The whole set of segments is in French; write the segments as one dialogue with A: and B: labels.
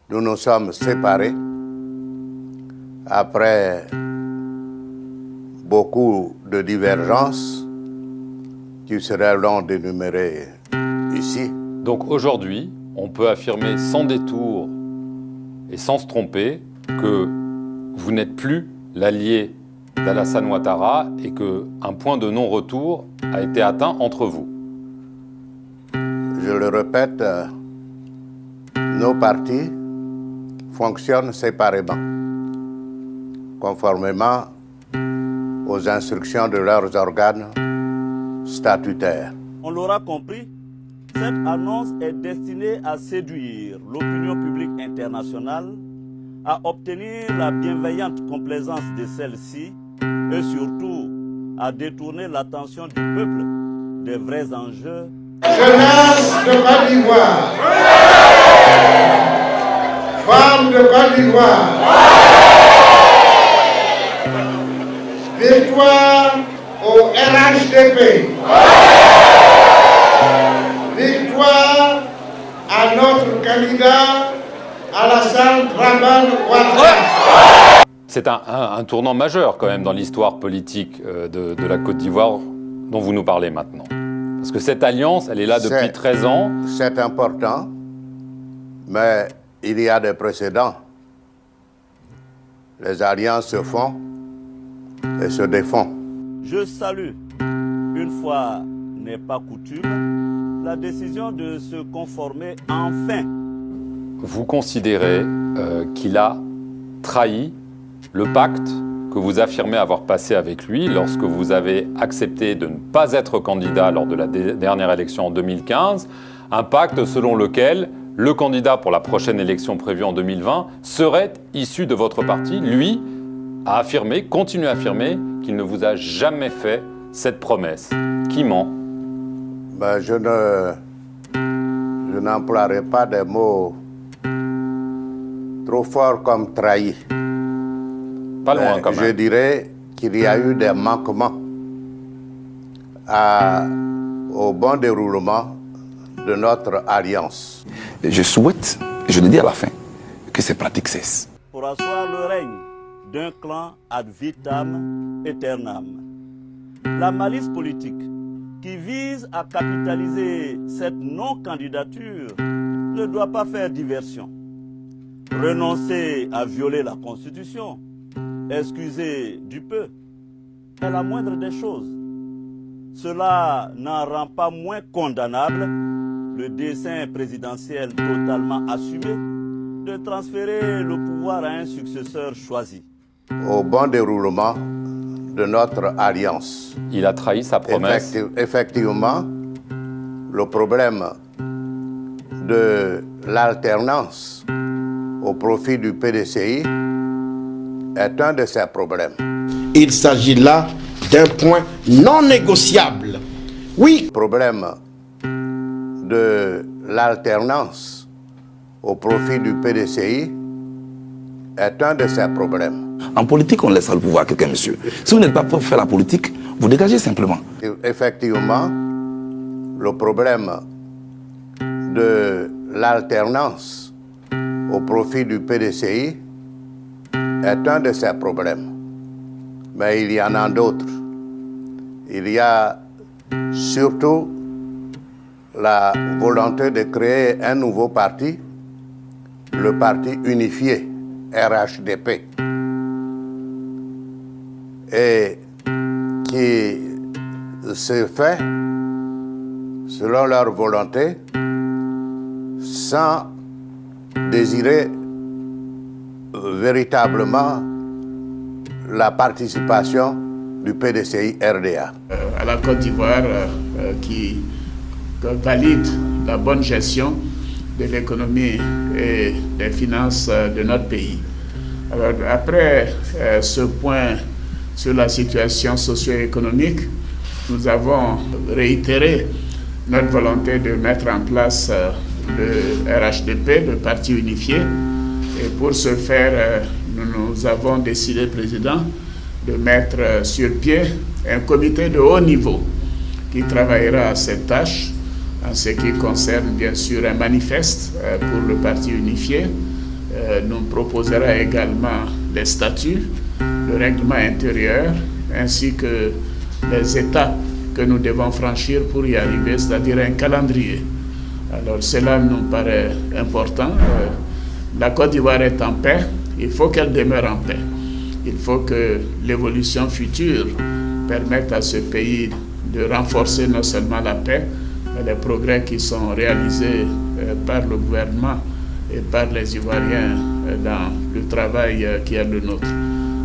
A: nous nous sommes séparés après beaucoup de divergences qui seraient long d'énumérer ici.
B: Donc aujourd'hui, on peut affirmer sans détour et sans se tromper que vous n'êtes plus l'allié d'Alassane Ouattara et qu'un point de non-retour a été atteint entre vous.
A: Je le répète, nos partis fonctionnent séparément, conformément aux instructions de leurs organes statutaires.
C: On l'aura compris, cette annonce est destinée à séduire l'opinion publique internationale, à obtenir la bienveillante complaisance de celle-ci et surtout à détourner l'attention du peuple des vrais enjeux.
D: Jeunesse de Côte d'Ivoire, femmes de Côte d'Ivoire, victoire au RHDP, victoire à notre candidat Alassane Ouattara.
B: C'est un tournant majeur quand même dans l'histoire politique de la Côte d'Ivoire dont vous nous parlez maintenant. Parce que cette alliance, elle est là depuis 13 ans.
A: C'est important, mais il y a des précédents. Les alliances se font et se défont.
C: Je salue, une fois n'est pas coutume, la décision de se conformer enfin.
B: Vous considérez qu'il a trahi le pacte que vous affirmez avoir passé avec lui lorsque vous avez accepté de ne pas être candidat lors de la dernière élection en 2015, un pacte selon lequel le candidat pour la prochaine élection prévue en 2020 serait issu de votre parti. Lui a affirmé, continue à affirmer, qu'il ne vous a jamais fait cette promesse. Qui ment?
A: Ben, je n'emploierai pas des mots trop forts comme trahi.
B: Pas loin, quand même.
A: Je dirais qu'il y a eu des manquements au bon déroulement de notre alliance.
E: Je souhaite, et je le dis à la fin, que ces pratiques cessent.
C: Pour asseoir le règne d'un clan ad vitam aeternam. La malice politique qui vise à capitaliser cette non-candidature ne doit pas faire diversion. Renoncer à violer la Constitution, excuser du peu, est la moindre des choses. Cela n'en rend pas moins condamnable le dessein présidentiel totalement assumé de transférer le pouvoir à un successeur choisi.
A: Au bon déroulement de notre alliance.
B: Il a trahi sa promesse.
A: Effectivement, le problème de l'alternance au profit du PDCI est un de ces problèmes.
D: Il s'agit là d'un point non négociable. Oui.
A: Le problème de l'alternance au profit du PDCI est un de ces problèmes.
E: En politique, on laisse le pouvoir à quelqu'un, monsieur. Si vous n'êtes pas prêt à faire la politique, vous dégagez simplement.
A: Effectivement, le problème de l'alternance au profit du PDCI est un de ces problèmes. Mais il y en a d'autres. Il y a surtout la volonté de créer un nouveau parti, le parti unifié, RHDP, et qui se fait selon leur volonté sans désirer véritablement la participation du PDCI RDA.
F: À la Côte d'Ivoire qui valide la bonne gestion de l'économie et des finances de notre pays. Alors, après ce point sur la situation socio-économique, nous avons réitéré notre volonté de mettre en place le RHDP, le Parti unifié. Et pour ce faire, nous avons décidé, Président, de mettre sur pied un comité de haut niveau qui travaillera à cette tâche en ce qui concerne bien sûr un manifeste pour le Parti unifié, nous proposera également les statuts, le règlement intérieur, ainsi que les étapes que nous devons franchir pour y arriver, c'est-à-dire un calendrier. Alors cela nous paraît important. La Côte d'Ivoire est en paix, il faut qu'elle demeure en paix. Il faut que l'évolution future permette à ce pays de renforcer non seulement la paix, mais les progrès qui sont réalisés par le gouvernement et par les Ivoiriens dans le travail qui est le nôtre.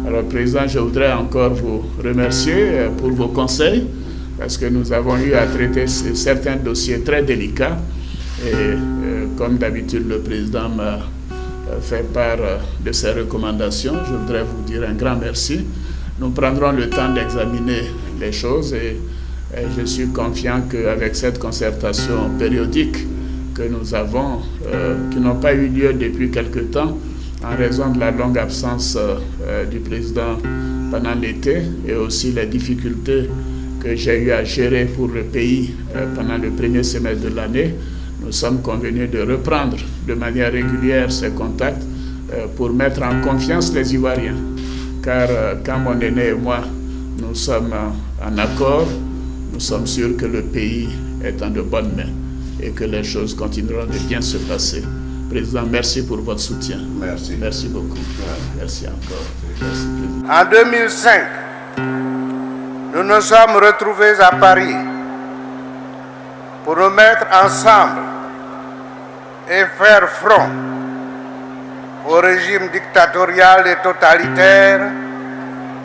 F: Alors, Président, je voudrais encore vous remercier pour vos conseils, parce que nous avons eu à traiter certains dossiers très délicats. Et comme d'habitude, le Président m'a fait part de ses recommandations. Je voudrais vous dire un grand merci. Nous prendrons le temps d'examiner les choses et je suis confiant qu'avec cette concertation périodique que nous avons, qui n'ont pas eu lieu depuis quelque temps, en raison de la longue absence du président pendant l'été et aussi les difficultés que j'ai eu à gérer pour le pays pendant le premier semestre de l'année, nous sommes convenus de reprendre de manière régulière ces contacts pour mettre en confiance les Ivoiriens. Car quand mon aîné et moi, nous sommes en accord, nous sommes sûrs que le pays est en de bonnes mains et que les choses continueront de bien se passer. Président, merci pour votre soutien.
A: Merci.
F: Merci beaucoup. Merci encore. Merci, Président.
G: En 2005, nous nous sommes retrouvés à Paris pour nous mettre ensemble et faire front au régime dictatorial et totalitaire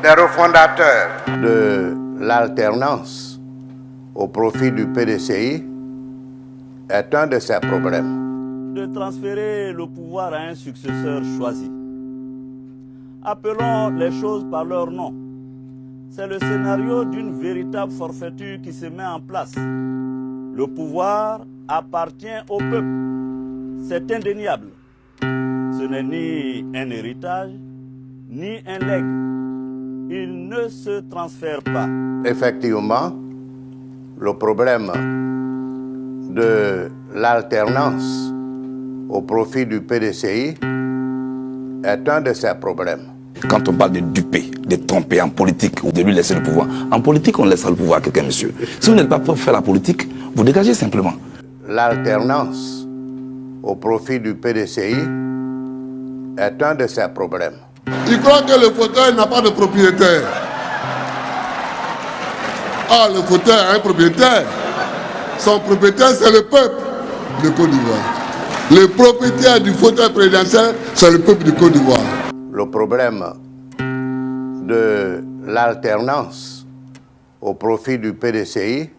G: des refondateurs.
A: De l'alternance au profit du PDCI est un de ses problèmes.
C: De transférer le pouvoir à un successeur choisi. Appelons les choses par leur nom. C'est le scénario d'une véritable forfaiture qui se met en place. Le pouvoir appartient au peuple. C'est indéniable. Ce n'est ni un héritage, ni un legs. Il ne se transfère pas.
A: Effectivement, le problème de l'alternance au profit du PDCI est un de ses problèmes.
E: Quand on parle de duper, de tromper en politique ou de lui laisser le pouvoir, en politique, on laisse le pouvoir à quelqu'un, monsieur. Si vous n'êtes pas prêt à faire la politique, vous dégagez simplement.
A: L'alternance au profit du PDCI est un de ses problèmes.
H: Il croit que le fauteuil n'a pas de propriétaire. Ah, le fauteuil a un propriétaire. Son propriétaire, c'est le peuple de Côte d'Ivoire. Le propriétaire du fauteuil présidentiel, c'est le peuple du Côte d'Ivoire.
A: Le problème de l'alternance au profit du PDCI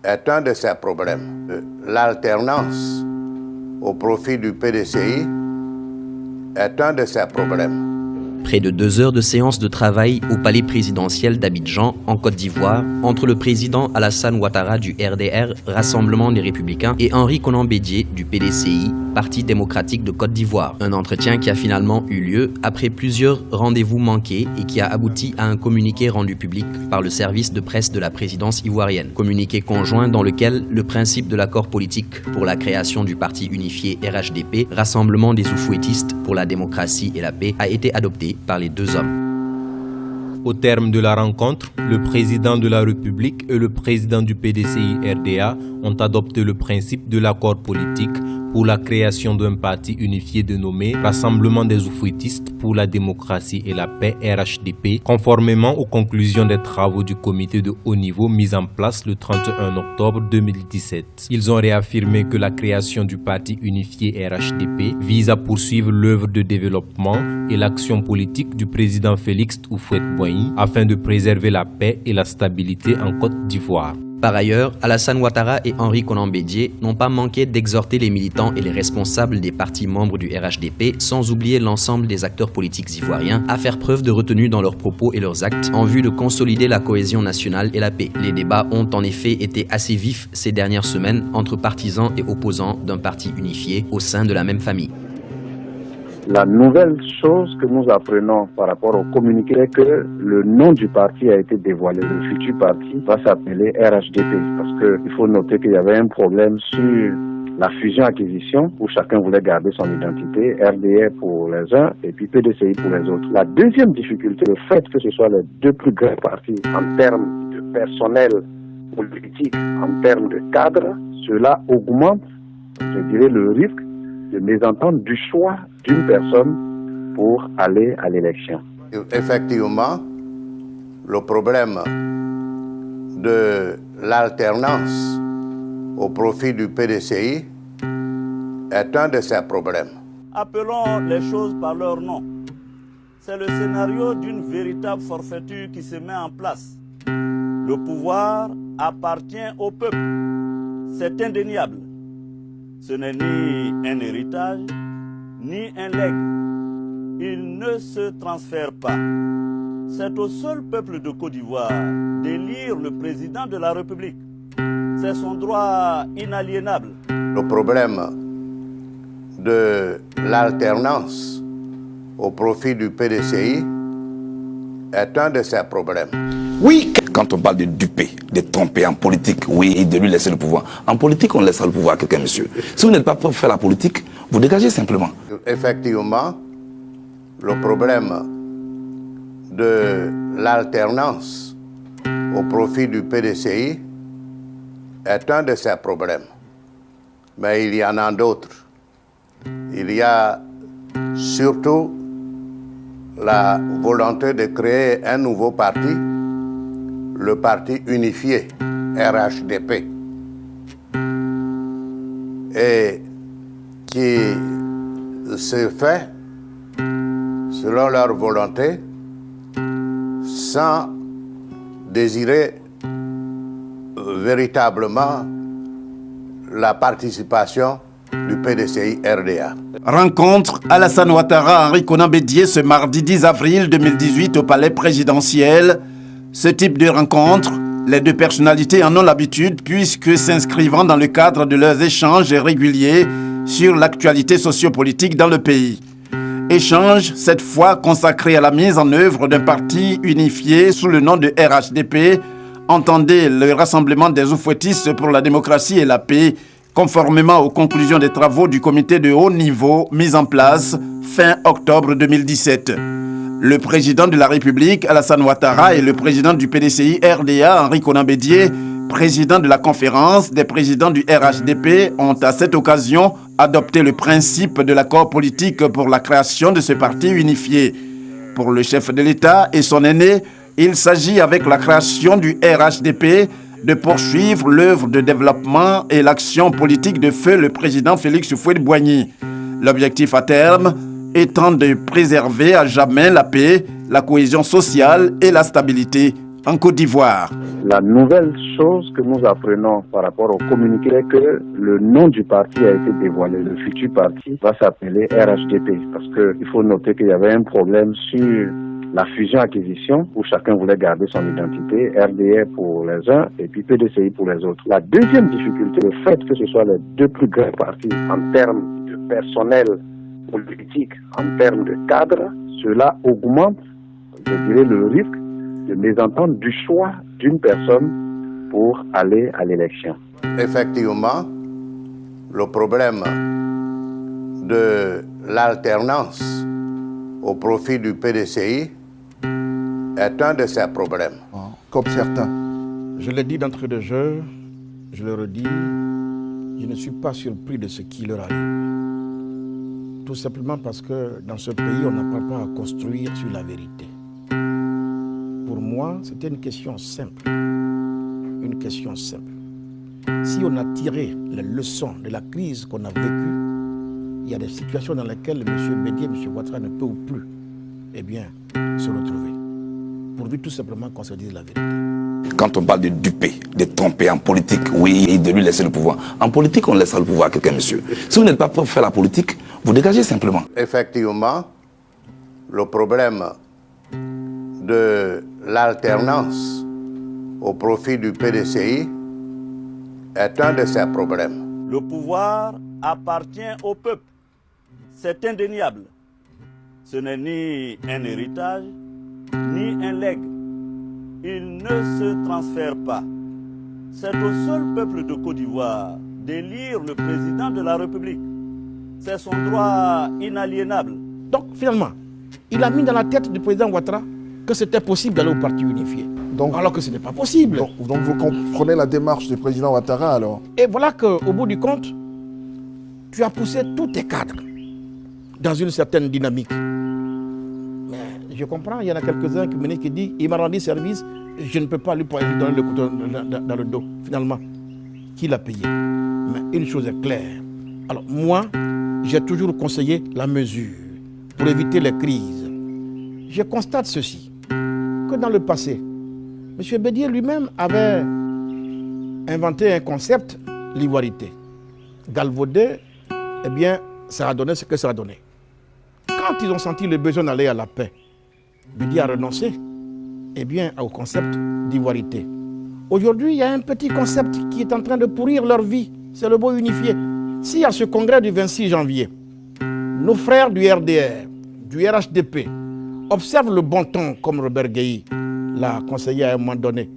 A: est un de ses problèmes. L'alternance au profit du PDCI est un de ses problèmes.
I: Près de 2 heures de séance de travail au palais présidentiel d'Abidjan, en Côte d'Ivoire, entre le président Alassane Ouattara du RDR, Rassemblement des Républicains, et Henri Konan Bédié du PDCI, Parti démocratique de Côte d'Ivoire. Un entretien qui a finalement eu lieu après plusieurs rendez-vous manqués et qui a abouti à un communiqué rendu public par le service de presse de la présidence ivoirienne. Communiqué conjoint dans lequel le principe de l'accord politique pour la création du parti unifié RHDP, Rassemblement des Oufouettistes pour la démocratie et la paix, a été adopté par les 2 hommes.
J: Au terme de la rencontre, le président de la République et le président du PDCI-RDA ont adopté le principe de l'accord politique pour la création d'un parti unifié dénommé Rassemblement des Oufouettistes pour la démocratie et la paix RHDP, conformément aux conclusions des travaux du comité de haut niveau mis en place le 31 octobre 2017. Ils ont réaffirmé que la création du parti unifié RHDP vise à poursuivre l'œuvre de développement et l'action politique du président Félix Houphouët-Boigny afin de préserver la paix et la stabilité en Côte d'Ivoire.
I: Par ailleurs, Alassane Ouattara et Henri Konan Bédié n'ont pas manqué d'exhorter les militants et les responsables des partis membres du RHDP, sans oublier l'ensemble des acteurs politiques ivoiriens, à faire preuve de retenue dans leurs propos et leurs actes en vue de consolider la cohésion nationale et la paix. Les débats ont en effet été assez vifs ces dernières semaines entre partisans et opposants d'un parti unifié au sein de la même famille.
K: La nouvelle chose que nous apprenons par rapport au communiqué est que le nom du parti a été dévoilé. Le futur parti va s'appeler RHDP parce qu'il faut noter qu'il y avait un problème sur la fusion-acquisition où chacun voulait garder son identité, RDR pour les uns et puis PDCI pour les autres. La deuxième difficulté, le fait que ce soit les deux plus grands partis en termes de personnel politique, en termes de cadre, cela augmente, je dirais, le risque de mésentente du choix d'une personne pour aller à l'élection.
A: Effectivement, le problème de l'alternance au profit du PDCI est un de ces problèmes.
C: Appelons les choses par leur nom. C'est le scénario d'une véritable forfaiture qui se met en place. Le pouvoir appartient au peuple. C'est indéniable. Ce n'est ni un héritage, ni un legs. Il ne se transfère pas. C'est au seul peuple de Côte d'Ivoire d'élire le président de la République. C'est son droit inaliénable.
A: Le problème de l'alternance au profit du PDCI est un de ces problèmes.
E: Oui, quand on parle de duper, de tromper en politique, oui, et de lui laisser le pouvoir. En politique, on laissera le pouvoir à quelqu'un, monsieur. Si vous n'êtes pas prêt à faire la politique, vous dégagez simplement.
A: Effectivement, le problème de l'alternance au profit du PDCI est un de ces problèmes. Mais il y en a d'autres. Il y a surtout la volonté de créer un nouveau parti, le parti unifié, RHDP, et qui se fait selon leur volonté, sans désirer véritablement la participation du PDCI RDA.
L: Rencontre Alassane Ouattara, Henri Konan Bédié ce mardi 10 avril 2018 au palais présidentiel. Ce type de rencontre, les deux personnalités en ont l'habitude puisque s'inscrivant dans le cadre de leurs échanges réguliers sur l'actualité sociopolitique dans le pays. Échange, cette fois consacré à la mise en œuvre d'un parti unifié sous le nom de RHDP, entendez le Rassemblement des Oufouettistes pour la démocratie et la paix, conformément aux conclusions des travaux du comité de haut niveau mis en place fin octobre 2017. Le président de la République, Alassane Ouattara, et le président du PDCI RDA, Henri Konan Bédié, président de la conférence des présidents du RHDP, ont à cette occasion adopté le principe de l'accord politique pour la création de ce parti unifié. Pour le chef de l'État et son aîné, il s'agit avec la création du RHDP de poursuivre l'œuvre de développement et l'action politique de feu le président Félix Houphouët-Boigny. L'objectif à terme étant de préserver à jamais la paix, la cohésion sociale et la stabilité en Côte d'Ivoire.
K: La nouvelle chose que nous apprenons par rapport au communiqué est que le nom du parti a été dévoilé. Le futur parti va s'appeler RHDP parce qu'il faut noter qu'il y avait un problème sur la fusion-acquisition où chacun voulait garder son identité, RDR pour les uns et puis PDCI pour les autres. La deuxième difficulté, le fait que ce soit les deux plus grands partis en termes de personnel politique, en termes de cadre, cela augmente, je dirais, le risque de mésentente du choix d'une personne pour aller à l'élection.
A: Effectivement, le problème de l'alternance au profit du PDCI est un de ces problèmes.
D: Comme certains.
L: Je l'ai dit d'entrée de jeu, je le redis, je ne suis pas surpris de ce qui leur arrive. Tout simplement parce que dans ce pays, on n'apprend pas à construire sur la vérité. Pour moi, c'était une question simple. Une question simple. Si on a tiré les leçons de la crise qu'on a vécue, il y a des situations dans lesquelles M. Bédié, M. Ouattara ne peut plus, eh bien, se retrouver. Pourvu tout simplement qu'on se dise la vérité.
E: Quand on parle de duper, de tromper en politique, oui, et de lui laisser le pouvoir. En politique, on laissera le pouvoir à quelqu'un, monsieur. Si vous n'êtes pas prêt à faire la politique, vous dégagez simplement.
A: Effectivement, le problème de l'alternance au profit du PDCI est un de ces problèmes.
C: Le pouvoir appartient au peuple. C'est indéniable. Ce n'est ni un héritage, ni un legs. Il ne se transfère pas. C'est au seul peuple de Côte d'Ivoire d'élire le président de la République. C'est son droit inaliénable.
D: Donc finalement, il a mis dans la tête du président Ouattara que c'était possible d'aller au parti unifié. Donc, alors que ce n'est pas possible.
M: Donc vous comprenez la démarche du président Ouattara alors? Et
D: voilà qu'au bout du compte, tu as poussé tous tes cadres dans une certaine dynamique. Mais je comprends, il y en a quelques-uns qui disent il m'a rendu service, je ne peux pas lui donner le couteau dans le dos. Finalement, qui l'a payé? Mais une chose est claire. Alors moi, j'ai toujours conseillé la mesure pour éviter les crises. Je constate ceci, que dans le passé, M. Bédié lui-même avait inventé un concept, l'ivoirité. Galvaudé, eh bien, ça a donné ce que ça a donné. Quand ils ont senti le besoin d'aller à la paix, Bédié a renoncé, eh bien, au concept d'ivoirité. Aujourd'hui, il y a un petit concept qui est en train de pourrir leur vie, c'est le mot unifié. Si à ce congrès du 26 janvier, nos frères du RDR, du RHDP, observent le bon ton, comme Robert Gueye l'a conseillé à un moment donné,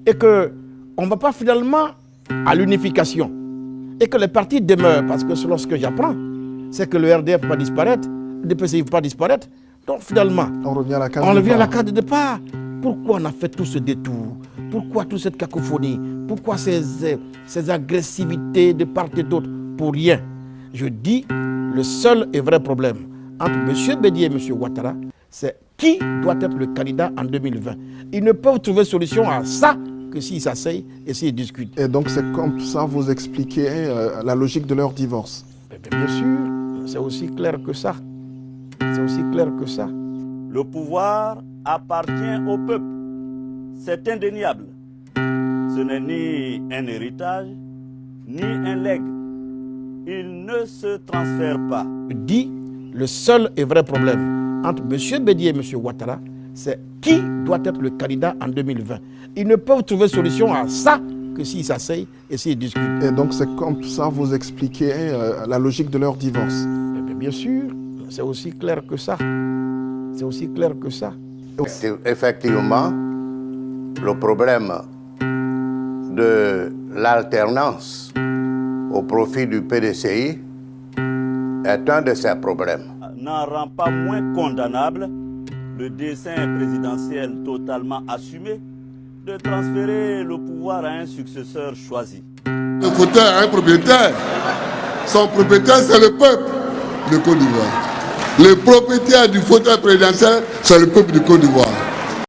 D: et qu'on ne va pas finalement à l'unification, et que les partis demeurent, parce que selon ce que j'apprends, c'est que le RDF ne va pas disparaître, le DPCI ne va pas disparaître, donc finalement, on revient à la case de départ. Pourquoi on a fait tout ce détour? Pourquoi toute cette cacophonie? Pourquoi ces agressivités de part et d'autre? Pour rien. Je dis, le seul et vrai problème entre M. Bédié et M. Ouattara, c'est qui doit être le candidat en 2020. Ils ne peuvent trouver solution à ça que s'ils s'asseyent et s'ils discutent.
M: Et donc c'est comme ça vous expliquez la logique de leur divorce?
D: Bien sûr, c'est aussi clair que ça. C'est aussi clair que ça.
C: Le pouvoir appartient au peuple. C'est indéniable. Ce n'est ni un héritage, ni un legs. Il ne se transfère pas.
D: Je dis, le seul et vrai problème entre M. Bédié et M. Ouattara, c'est qui doit être le candidat en 2020. Ils ne peuvent trouver solution à ça que s'ils s'asseyent et s'ils discutent.
M: Et donc c'est comme ça vous expliquez la logique de leur divorce?
D: Bien sûr, c'est aussi clair que ça. C'est aussi clair que ça.
A: Effectivement, le problème de l'alternance au profit du PDCI est un de ces problèmes.
C: N'en rend pas moins condamnable le dessein présidentiel totalement assumé de transférer le pouvoir à un successeur choisi.
H: Le fauteuil a un propriétaire. Son propriétaire, c'est le peuple de Côte d'Ivoire. Le propriétaire du fauteuil présidentiel, c'est le peuple de Côte d'Ivoire.